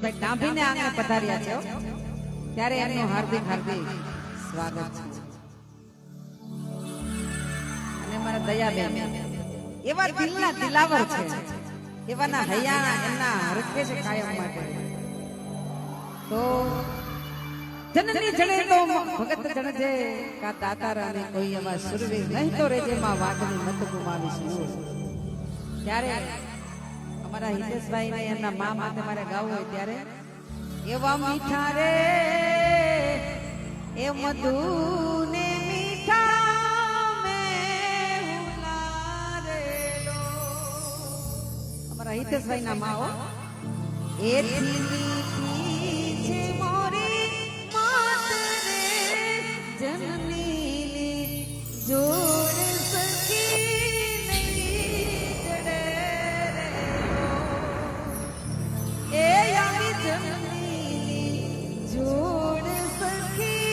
હિતેશભાઈ ડાભીને આંગણે પધાર્યા છે ત્યારે એમનું હાર્દિક હાર્દિક સ્વાગત છે. અને મારા દયાબેન એવા દિલના દિલાવર છે, એવાના હૈયા એમના હરખે છે કાયમ માટે. તો જનની જણે તો ભગત જણજે કા દાતારા ને કોઈ એવા સુરવીર નહીં તો રેજે માં વાગની મત ગુમાવીશ મૂળ. ત્યારે અમારા હિતેશભાઈ ને એમના મા માટે મારે ગાવું હોય ત્યારે એવા મીઠા રે એ મધુ ને મીઠા મે હુલારેલો. અમારા હિતેશભાઈ ના મા હો એથી મીઠી છે મોરી માત રે જનની જોડ સકી નહીં જડે રે એ યામી જનની જોડ સકી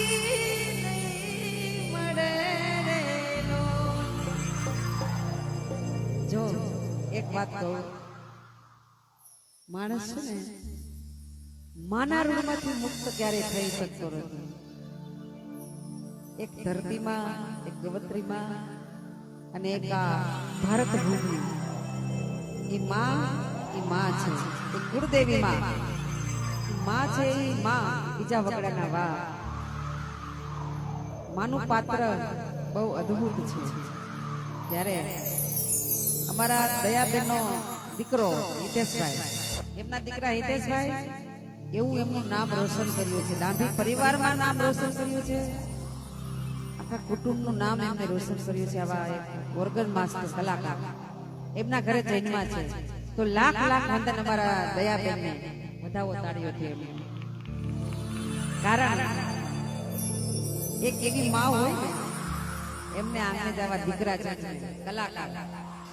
નહીં મળે રે લો. જો એક વાત કહું, માણસ છે ને માના ઋણમાંથી મુક્ત ક્યારેય થઈ શકતો નથી. એક ધરતીમાં, એક ગવત્રીમાં અને એક આ ભારત ભૂમિ, એ માં છે, એ કુળદેવી માં છે. એ માં બીજા વગડાના વા. માનું પાત્ર બહુ અદ્ભુત છે. ત્યારે અમારા દયાબેનનો દીકરો હિતેશભાઈ, એમના દીકરા હિતેશભાઈ એવું એમનું નામ રોશન કર્યું છે. ડાભી પરિવારમાં નામ રોશન કર્યું છે, આખા કુટુંબનું નામ એમને રોશન કર્યું છે. આવા એક ઓર્ગન માસ્ટર કલાકાર એમના ઘરે જન્મા છે. તો લાખ લાખ વંદન અમારા દયાબેનને વધાવો તાળીઓથી એમને. કારણ એક એવી માં હોય ને એમને આંગણે જવા દીકરા છે કલાકાર,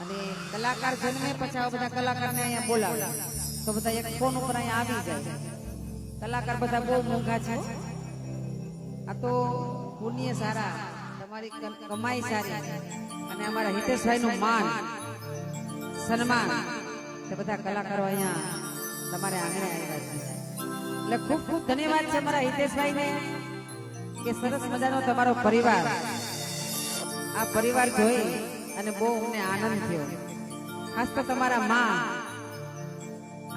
અને કલાકાર જન્મે પછી બધા કલાકારને અહીંયા બોલાવે તો બધા એક ફોન ઉપર અહીંયા આવી જાય. કલાકાર બધા બહુ મોંઘા છે. આ તો પુણ્ય સારા, તમારી કમાઈ સારી, અને અમારા હિતેશભાઈ નું માન સન્માન તે બધા કલાકારો અહીંયા તમારે આંગણે આવ્યા છે. એટલે ખૂબ ખૂબ ધન્યવાદ છે મારા હિતેશભાઈ ને કે સરસ મજાનો તમારો પરિવાર. આ પરિવાર જોઈ અને બહુ અમને આનંદ થયો. ખાસ તો તમારા માં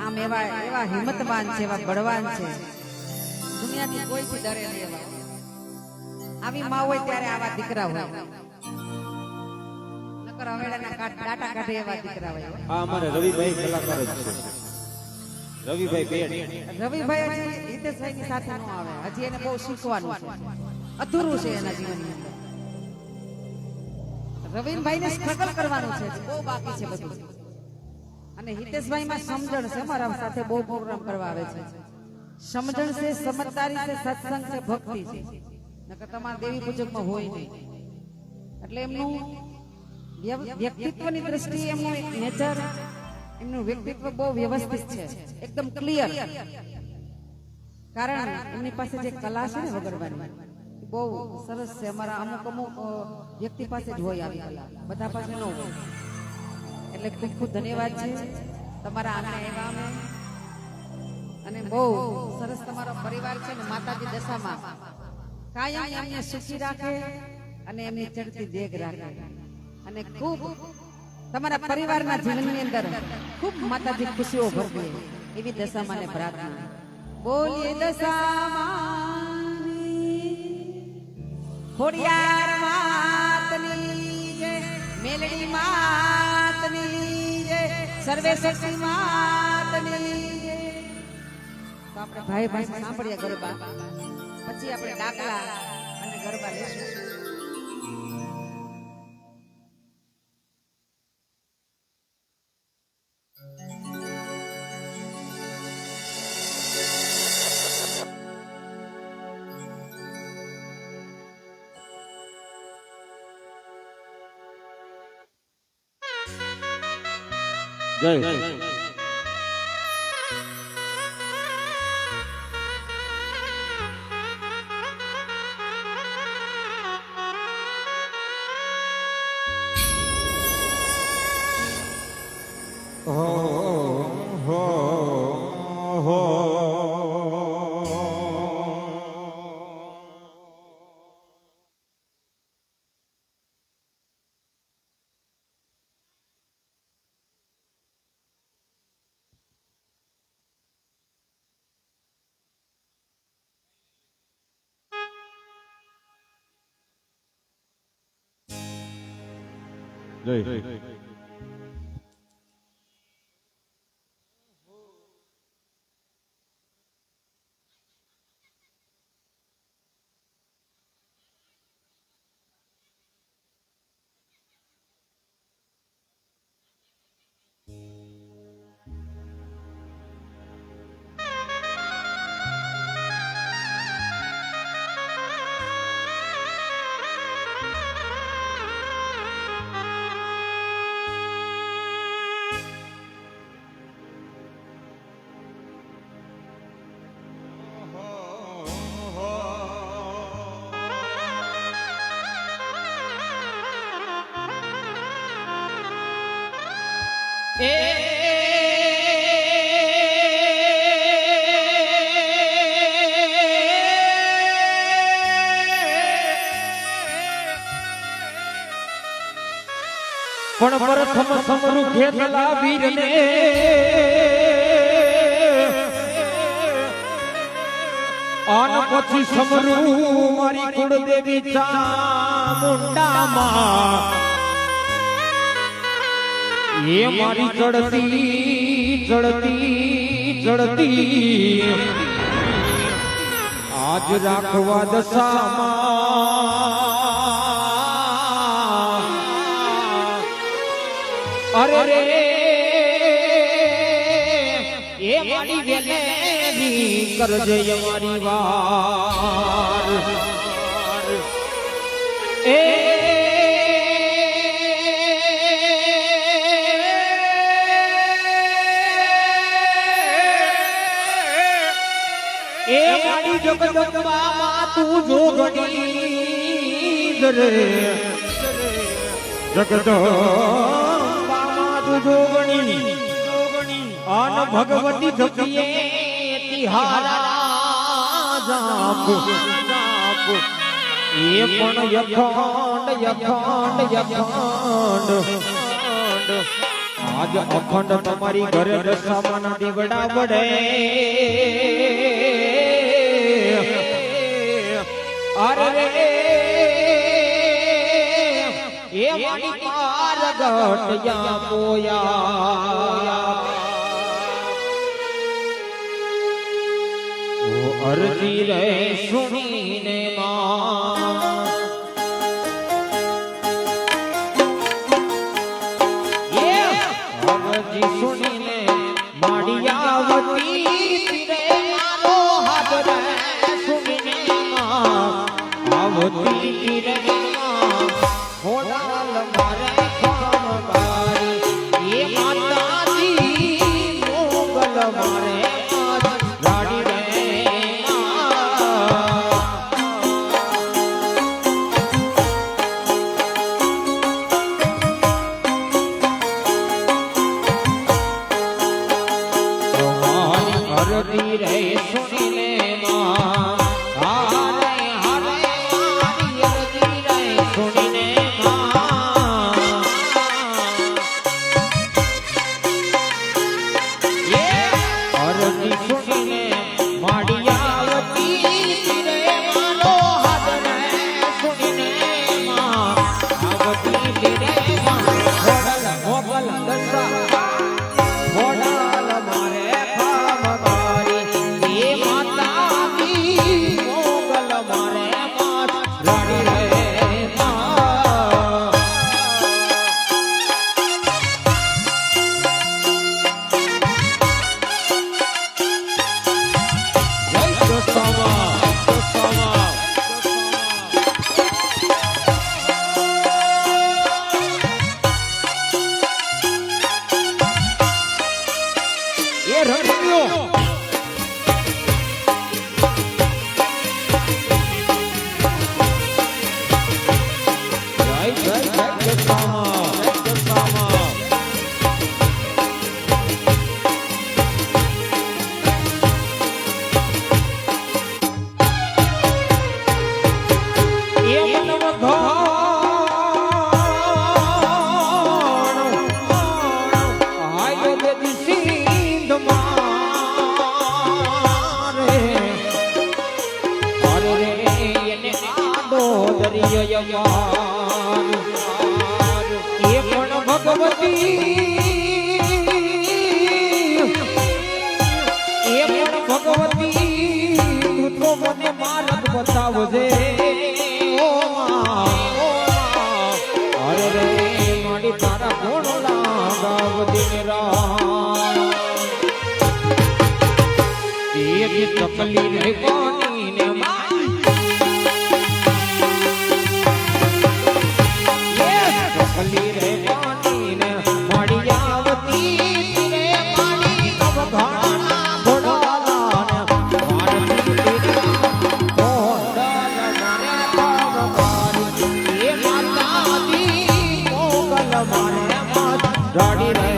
આમ એવા હિંમતવાન છે, એવા બળવાન છે, દુનિયાની કોઈથી ડરે નહીં. એવા આવી માં હોય ત્યારે આવા દીકરા હોય, નકર હવેડાના ડાટા કાઢે એવા દીકરા હોય. આ અમારે રવિભાઈ કલાકાર જ છે. રવિભાઈ બેડ રવિભાઈ હજી હિતેશભાઈ ની સાથે નો આવે, હજી એને બહુ શીખવાનું છે, અધૂરું છે એના જીવનની અંદર. રવિનભાઈ ને સ્ટ્રગલ કરવાનું છે, બહુ બાકી છે બધું. અને હિતેશભાઈ માં સમજણ છે, મારા સાથે બહુ પ્રોગ્રામ કરવા આવે છે. સમજણ છે, સમજદારી છે, સત્સંગ છે, ભક્તિ છે, નકર તમારા દેવી પૂજકમાં હોય નહીં. એટલે એમનું વ્યક્તિત્વની દ્રષ્ટિએ એમનું એક નેચર, એમનું વ્યક્તિત્વ બહુ વ્યવસ્થિત છે, એકદમ ક્લિયર. કારણ એમની પાસે જે કલા છે ને વગડવાની બહુ સરસ છે. અમારા અમુક વ્યક્તિ પાસે જ હોય આવી કલા, બધા પાસે ન હોય. એટલે ખૂબ ખૂબ ધન્યવાદ છે તમારા આંગણે આવ્યા અમે. અને બહુ સરસ તમારો પરિવાર છે ને. માતાજી દશામાં કાયમ એમને સુખી રાખે અને એમની ચડતી દેગ રાખે. અને ખૂબ તમારા પરિવારના જીવનની અંદર ખૂબ માતાજી ખુશીઓ ભરવે એવી દશામાં ને પ્રાર્થના. બોલીએ દશામાં ખોડિયાર માતની જય, મેલડી માતની જય, સર્વે શક્તિ માતની જય. તો આપણે ભાઈ ભાઈ સાંભળીએ ગરબા, પછી આપણે ડાકલા અને ગરબા લેશું. જય હો હો હો જય પણ પ્રથમ સમરૂ ખેતલા વીરને આન પછી સમરૂ મારી કુળદેવી ચામુંડામાં એ મારી ચડતી ચડતી ચડતી આજ રાખવા દશામાં અરે રે એ મારી વેલેની કરજે અમારી વાર એ મારી જગદંબા તું જોગણી રે જગદંબા તું જોગણી અન ભગવતી જપીએ તિહારા જાપ એ પણ યખંડ યખંડ યખંડ આજ અખંડ તમારી ઘરે રસામાં દીવડા વડે અરે રે એ મારી પાર ગટયા પોયા ઓ અરજી રે સુણીને માં એ અરજી સુણીને માડિયાવતી રે મારો હાથ રે સુણીને માં આવતી રે માં હોડાલ મારે ખમકારી એ માતાજી મોગલ મારે રાડી રે હરતી રે સુણીને માં હારે હારે મારી હરતી રે સુણીને માં એ હરતી સુણીને માડિયાવતી રે મારો હાથ રે સુણીને માં આવતી રે માં હોડલ મોગલ દશા હોડલ મારે ખમકારી એ માતા યયમાન એ પણ ભગવતી એ પણ ભગવતી તું તો મને માર્ગ બતાવજે ઓ માં અરે રે મારી તારા ગુણ લાગાવ દિન રાત એ તકલીફ રે કોની ને તકલીફ રે કોની ને મળી આવતી રે મારી અવઘાણા ઘોડાલા ને મારતી એ માતાજી મોગલ મારે માત રાડી રે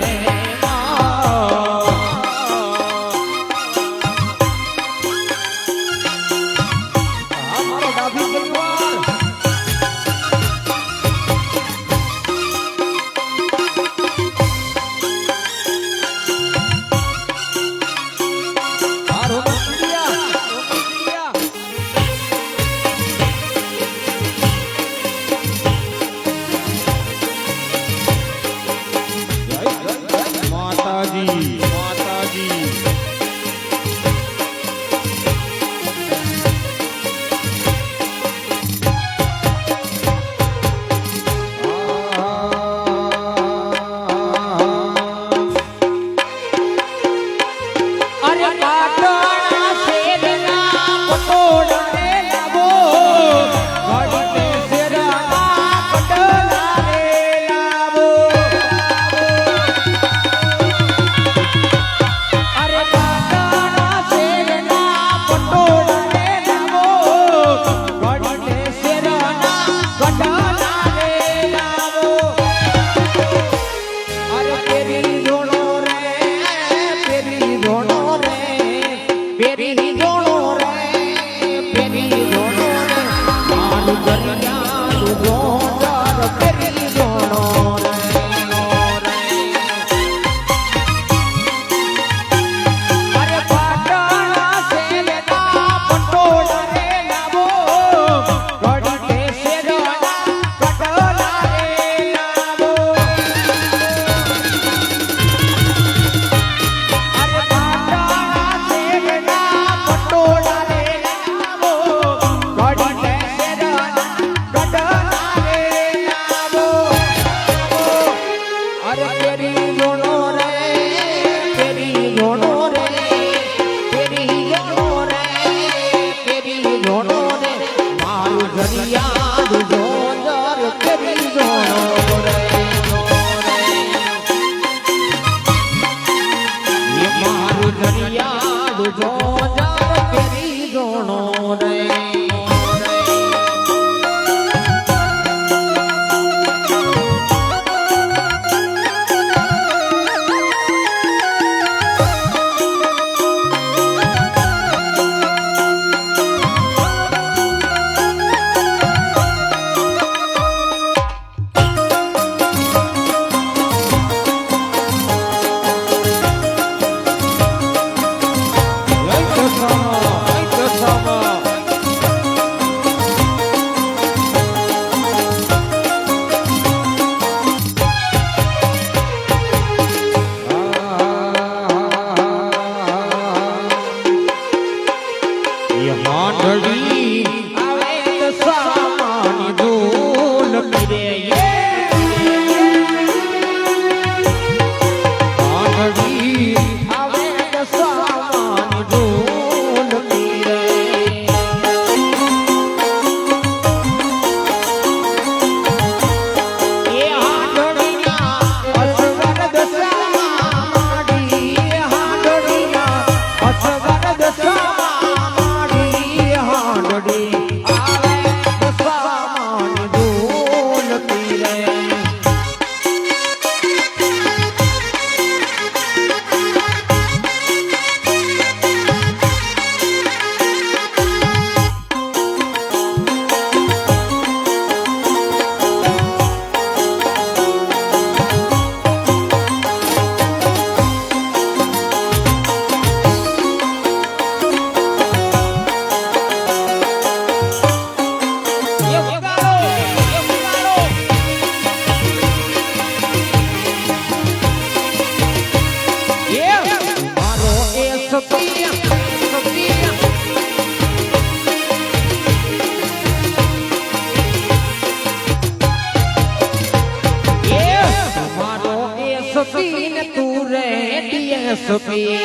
સુખી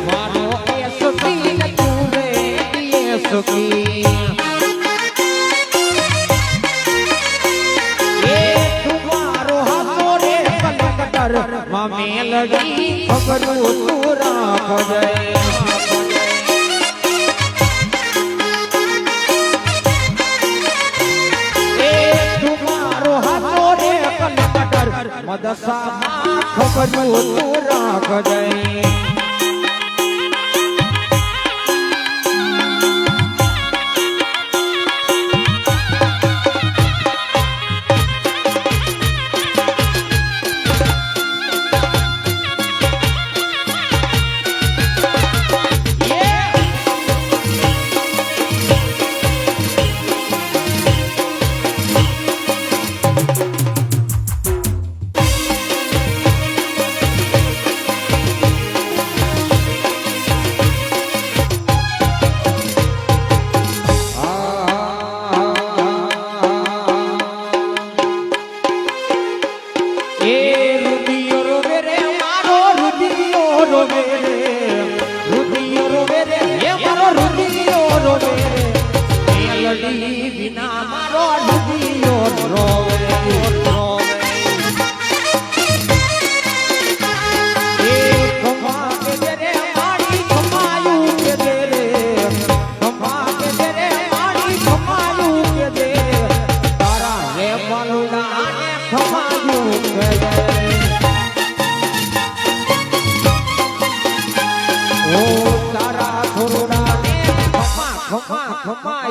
મારો એ સુખી ને તું રે એ સુખી તમારો હાથો રે કલકટર માં મેલડી ખબરું તું રાખજે મદસામાં ખબરું તું રાખજે વિના મારો ડૂબીયો રોવે એ ખમા કે દે મારી ખમાયું કે દે રે ખમા કે દે મારી ખમાયું કે દે તારા રે બલુડા ને ખમાયું કે દે ઓ તારા થોડા ને ખમા ખમા ખમા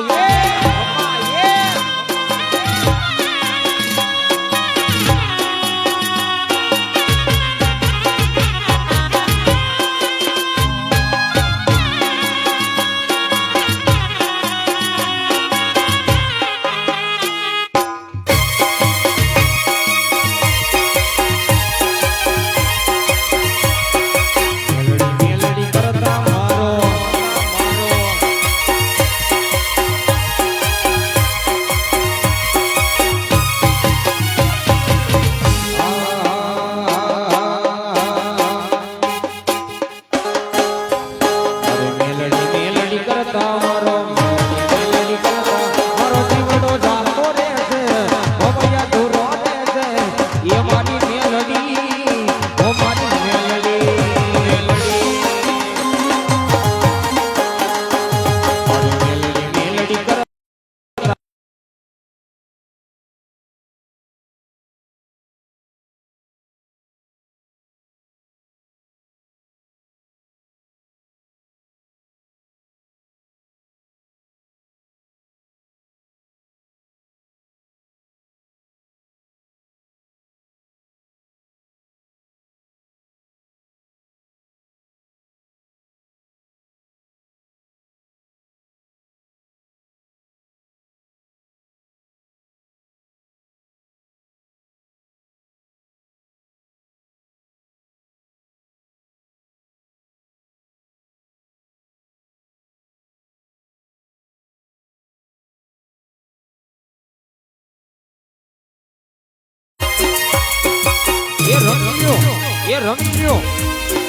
એ રમ્યો